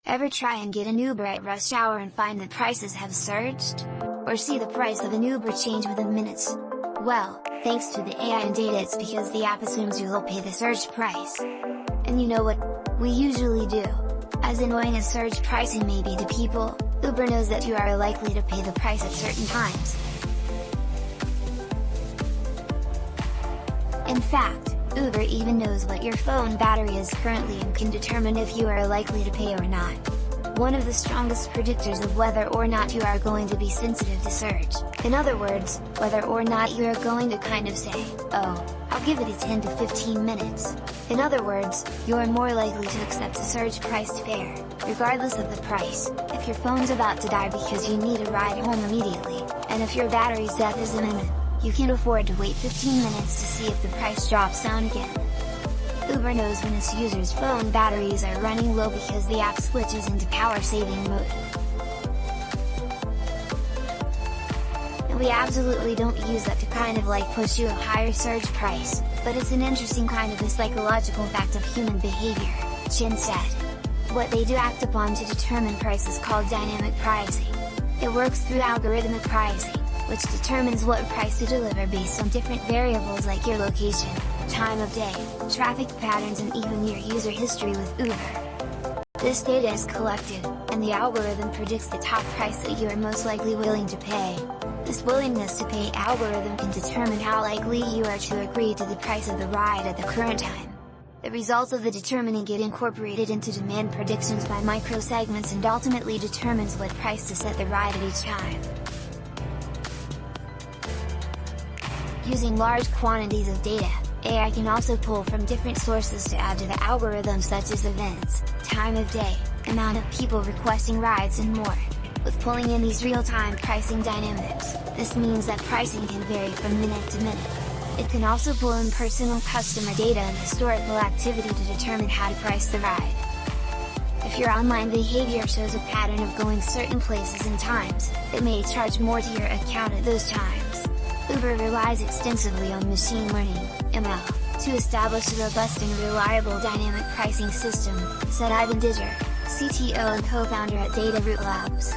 Ever try and get an Uber at rush hour and find that prices have surged? Or see the price of an Uber change within minutes? Well, thanks to the AI and data, it's because the app assumes you'll pay the surge price. And you know what we usually do? As annoying as surge pricing may be to people, Uber knows that you are likely to pay the price at certain times. In fact, Uber even knows what your phone battery is currently and can determine if you are likely to pay or not. One of the strongest predictors of whether or not you are going to be sensitive to surge. In other words, whether or not you are going to kind of say, "Oh, I'll give it a 10 to 15 minutes. In other words, you are more likely to accept a surge-priced fare, regardless of the price, if your phone's about to die because you need a ride home immediately, and if your battery's death is imminent. You can afford to wait 15 minutes to see if the price drops down again." Uber knows when its users' phone batteries are running low because the app switches into power-saving mode. And we absolutely don't use that to kind of like push you a higher surge price, but it's an interesting kind of a psychological fact of human behavior, Chen said. What they do act upon to determine price is called dynamic pricing. It works through algorithmic pricing, which determines what price to deliver based on different variables like your location, time of day, traffic patterns and even your user history with Uber. This data is collected, and the algorithm predicts the top price that you are most likely willing to pay. This willingness to pay algorithm can determine how likely you are to agree to the price of the ride at the current time. The results of the determining get incorporated into demand predictions by microsegments and ultimately determines what price to set the ride at each time. Using large quantities of data, AI can also pull from different sources to add to the algorithm, such as events, time of day, amount of people requesting rides and more. With pulling in these real-time pricing dynamics, this means that pricing can vary from minute to minute. It can also pull in personal customer data and historical activity to determine how to price the ride. If your online behavior shows a pattern of going certain places and times, it may charge more to your account at those times. Uber relies extensively on machine learning, ML, to establish a robust and reliable dynamic pricing system, said Ivan Didur, CTO and co-founder at DataRoot Labs.